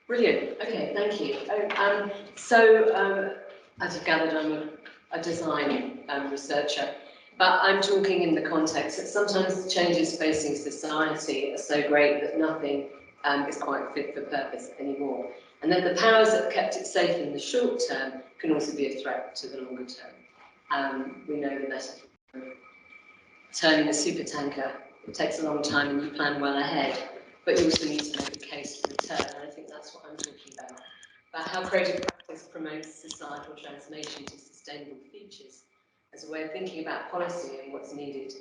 Brilliant. Okay, thank you. As you've gathered, I'm a design researcher, but I'm talking in the context that sometimes the changes facing society are so great that nothing is quite fit for purpose anymore. And then the powers that have kept it safe in the short term can also be a threat to the longer term. We know the metaphor of turning a supertanker. It takes a long time and you plan well ahead, but you also need to make a case for return. And I think that's what I'm talking about how creative practice promotes societal transformation to sustainable futures as a way of thinking about policy and what's needed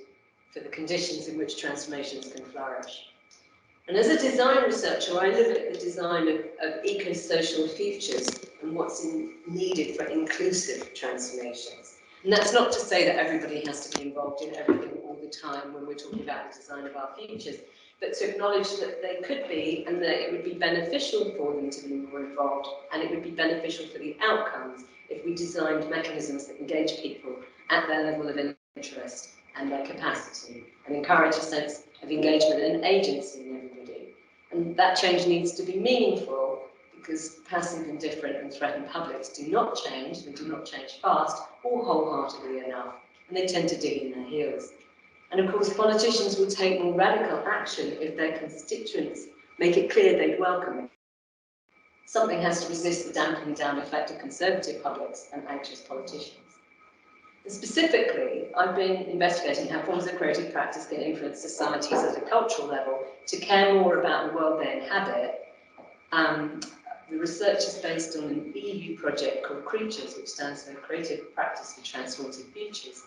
for the conditions in which transformations can flourish. And as a design researcher, I look at the design of eco-social futures and what's needed for inclusive transformations. And that's not to say that everybody has to be involved in everything all the time when we're talking about the design of our futures, but to acknowledge that they could be and that it would be beneficial for them to be more involved, and it would be beneficial for the outcomes if we designed mechanisms that engage people at their level of interest and their capacity and encourage a sense of engagement and agency in everybody. And that change needs to be meaningful because passive, indifferent and threatened publics do not change, they do not change fast or wholeheartedly enough, and they tend to dig in their heels. And of course, politicians will take more radical action if their constituents make it clear they'd welcome it. Something has to resist the dampening down effect of conservative publics and anxious politicians. And specifically, I've been investigating how forms of creative practice can influence societies at a cultural level to care more about the world they inhabit. The research is based on an EU project called Creatures, which stands for Creative Practice for Transformative Futures,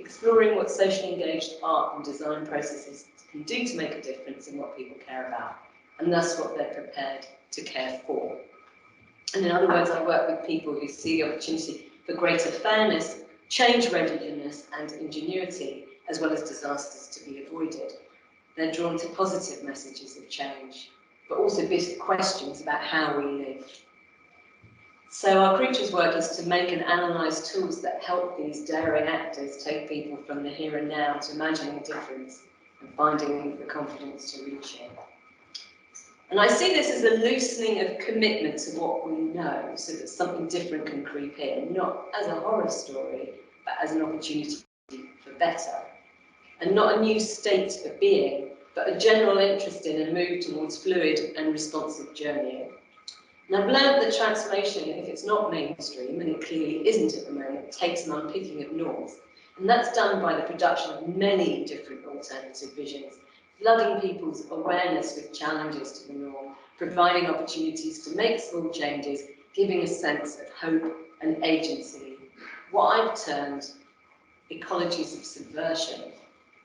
exploring what socially engaged art and design processes can do to make a difference in what people care about, and thus what they're prepared to care for. And in other words, I work with people who see the opportunity for greater fairness, change readiness and ingenuity, as well as disasters to be avoided. They're drawn to positive messages of change, but also big questions about how we live. So our Creatures work is to make and analyse tools that help these daring actors take people from the here and now to imagining a difference and finding the confidence to reach it. And I see this as a loosening of commitment to what we know so that something different can creep in, not as a horror story, but as an opportunity for better. And not a new state of being, but a general interest in and move towards fluid and responsive journeying. And I've learned that transformation, if it's not mainstream, and it clearly isn't at the moment, takes an unpicking of norms. And that's done by the production of many different alternative visions, flooding people's awareness with challenges to the norm, providing opportunities to make small changes, giving a sense of hope and agency. What I've termed ecologies of subversion,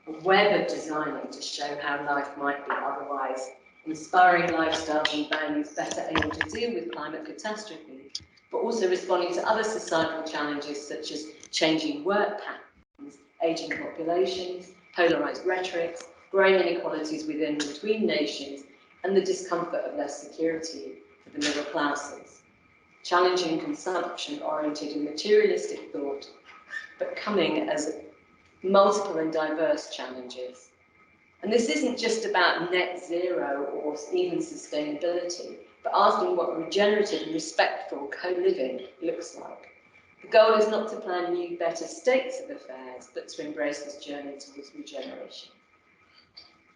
a web of designing to show how life might be otherwise, inspiring lifestyles and values better able to deal with climate catastrophe, but also responding to other societal challenges such as changing work patterns, ageing populations, polarised rhetorics, growing inequalities within and between nations, and the discomfort of less security for the middle classes. Challenging consumption-oriented and materialistic thought, but coming as multiple and diverse challenges. And this isn't just about net zero or even sustainability, but asking what regenerative and respectful co-living looks like. The goal is not to plan new, better states of affairs, but to embrace this journey towards regeneration.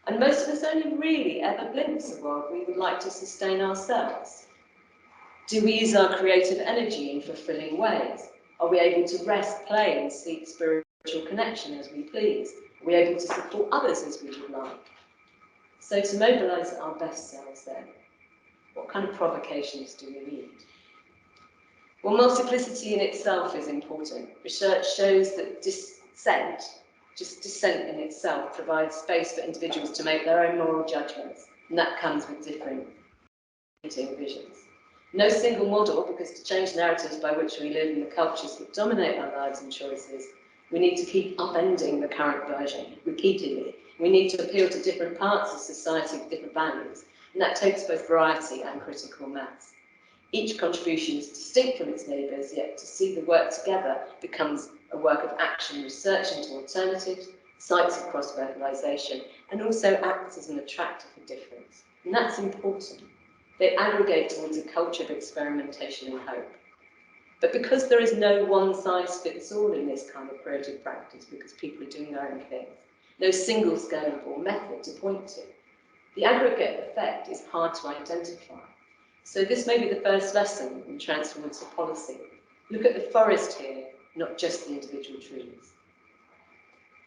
And most of us only really ever glimpse a world we would like to sustain ourselves. Do we use our creative energy in fulfilling ways? Are we able to rest, play, and seek spiritual connection as we please? Are we able to support others as we would like? So to mobilise our best selves then, what kind of provocations do we need? Well, multiplicity in itself is important. Research shows that dissent in itself provides space for individuals to make their own moral judgments, and that comes with different visions. No single model, because to change narratives by which we live in the cultures that dominate our lives and choices, we need to keep upending the current version repeatedly. We need to appeal to different parts of society with different values, and that takes both variety and critical mass. Each contribution is distinct from its neighbours, yet to see the work together becomes a work of action, research into alternatives, sites of cross-fertilisation, and also acts as an attractor for difference. And that's important. They aggregate towards a culture of experimentation and hope. But because there is no one-size-fits-all in this kind of creative practice, because people are doing their own things, no single scalable method to point to, the aggregate effect is hard to identify. So this may be the first lesson in transformative policy. Look at the forest here, not just the individual trees.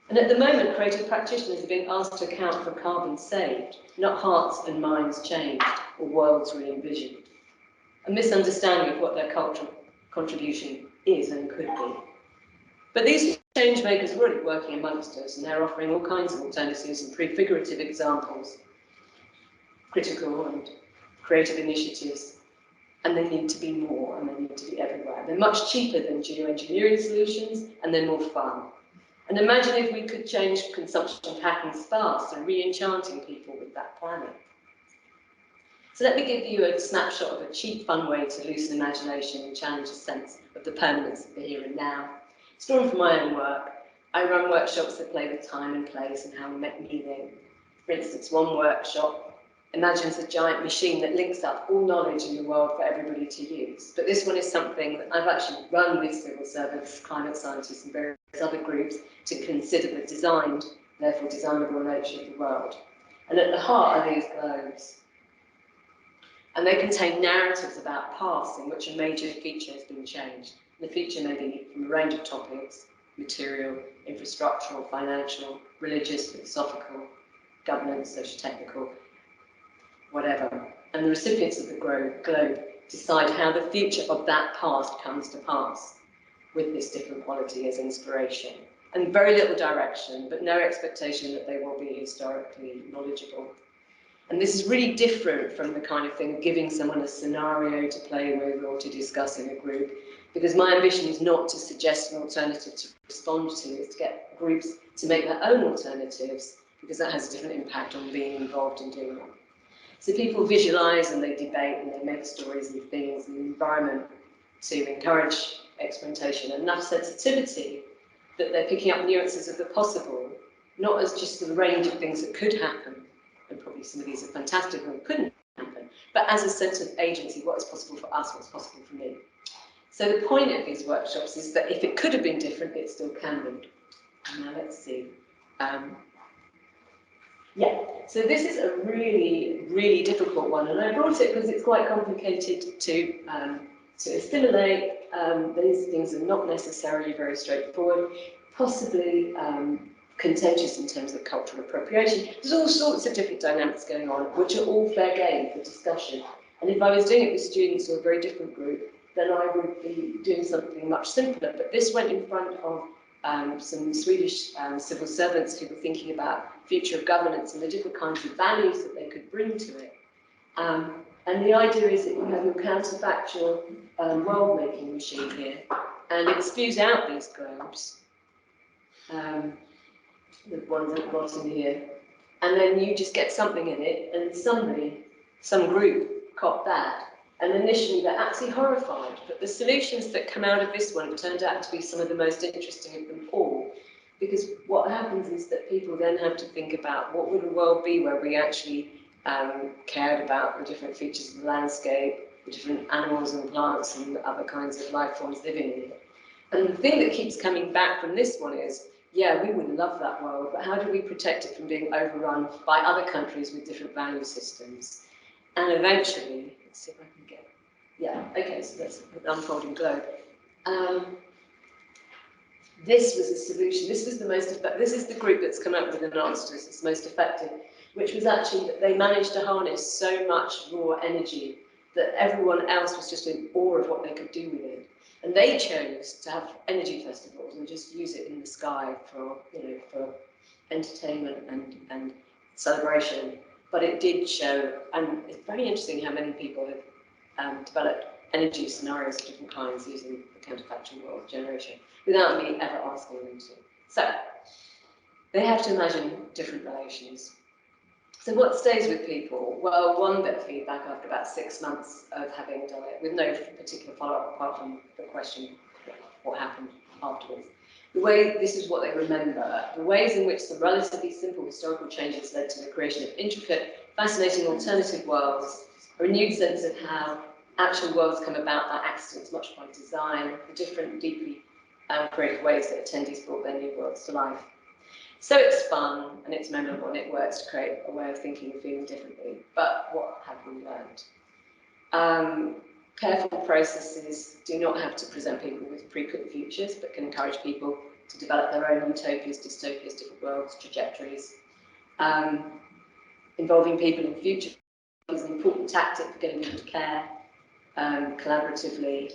And at the moment, creative practitioners are being asked to account for carbon saved, not hearts and minds changed or worlds re-envisioned. A misunderstanding of what their cultural contribution is and could be. But these change makers are already working amongst us, and they're offering all kinds of alternatives and prefigurative examples, critical and creative initiatives, and they need to be more, and they need to be everywhere. They're much cheaper than geoengineering solutions, and they're more fun. And imagine if we could change consumption patterns fast and re-enchanting people with that planet. So let me give you a snapshot of a cheap, fun way to loosen imagination and challenge a sense of the permanence of the here and now. It's drawn from my own work. I run workshops that play with time and place and how we make meaning. For instance, one workshop imagines a giant machine that links up all knowledge in the world for everybody to use. But this one is something that I've actually run with civil servants, climate scientists, and various other groups to consider the designed, therefore designable nature of the world. And at the heart are these globes. And they contain narratives about past in which a major feature has been changed. The feature may be from a range of topics: material, infrastructural, financial, religious, philosophical, governance, socio-technical, whatever. And the recipients of the globe decide how the future of that past comes to pass, with this different quality as inspiration. And very little direction, but no expectation that they will be historically knowledgeable. And this is really different from the kind of thing of giving someone a scenario to play with or to discuss in a group, because my ambition is not to suggest an alternative to respond to, it's to get groups to make their own alternatives, because that has a different impact on being involved in doing that. So people visualize and they debate and they make stories and things and the environment to encourage experimentation and enough sensitivity that they're picking up nuances of the possible, not as just the range of things that could happen, and probably some of these are fantastic and couldn't happen, but as a sense of agency, what is possible for us, what's possible for me. So the point of these workshops is that if it could have been different, it still can be. Now let's see. Yeah, so this is a really, really difficult one, and I brought it because it's quite complicated to assimilate. These things are not necessarily very straightforward, possibly contentious in terms of cultural appropriation. There's all sorts of different dynamics going on, which are all fair game for discussion. And if I was doing it with students or a very different group, then I would be doing something much simpler. But this went in front of some Swedish civil servants who were thinking about future of governance and the different kinds of values that they could bring to it. And the idea is that you have your counterfactual world-making machine here, and it spews out these globes, the ones at the bottom here, and then you just get something in it, and somebody, some group, caught that. And initially they're actually horrified, but the solutions that come out of this one have turned out to be some of the most interesting of them all. Because what happens is that people then have to think about what would a world be where we actually cared about the different features of the landscape, the different animals and plants and other kinds of life forms living in it. And the thing that keeps coming back from this one is, yeah, we would love that world, but how do we protect it from being overrun by other countries with different value systems? And eventually, let's see if I can get, yeah, okay, so that's an unfolding globe. This was a solution. This was the most effective. This is the group that's come up with an answer to this. It's most effective, which was actually that they managed to harness so much raw energy that everyone else was just in awe of what they could do with it. And they chose to have energy festivals and just use it in the sky for, for entertainment and celebration. But it did show, and it's very interesting how many people have developed energy scenarios of different kinds using the counterfactual world generation without me ever asking them to. So they have to imagine different relations. So what stays with people? Well, one bit of feedback after about 6 months of having done it, with no particular follow-up apart from the question, what happened afterwards. This is what they remember, the ways in which the relatively simple historical changes led to the creation of intricate, fascinating alternative worlds a renewed sense of how actual worlds come about by accidents, much by design, the different, deeply creative ways that attendees brought their new worlds to life. So it's fun and it's memorable and it works to create a way of thinking and feeling differently. But what have we learned? Careful processes do not have to present people with pre-cooked futures, but can encourage people to develop their own utopias, dystopias, different worlds, trajectories. Involving people in future is an important tactic for getting people to care collaboratively.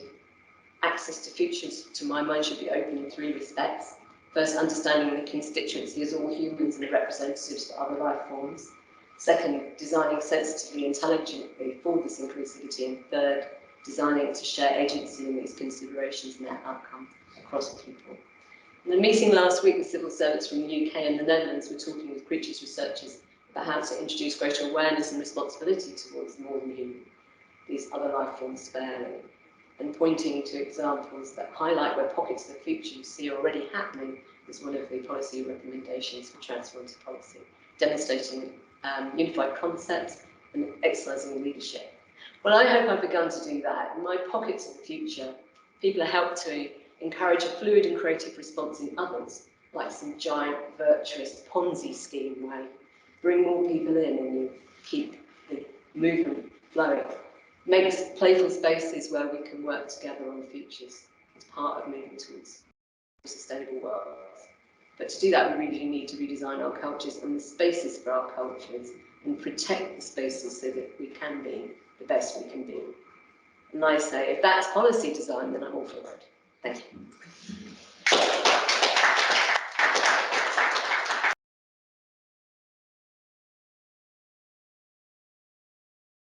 Access to futures, to my mind, should be open in three respects. First, understanding the constituency as all humans and representatives for other life forms. Second, designing sensitively, intelligently for this inclusivity. And third, designing it to share agency in these considerations and their outcomes across people. In a meeting last week with civil servants from the UK and the Netherlands, we're talking with creatures researchers about how to introduce greater awareness and responsibility towards more than human, these other life forms fairly, and pointing to examples that highlight where pockets of the future you see already happening is one of the policy recommendations for transformative policy, demonstrating unified concepts and exercising leadership. Well, I hope I've begun to do that. In my pockets of the future, people are helped to encourage a fluid and creative response in others, like some giant virtuous Ponzi scheme way. Bring more people in and you keep the movement flowing. Make playful spaces where we can work together on futures as part of moving towards sustainable worlds. But to do that, we really need to redesign our cultures and the spaces for our cultures and protect the spaces so that we can be the best we can be. And I say, if that's policy design, then I'm all for it. Thank you.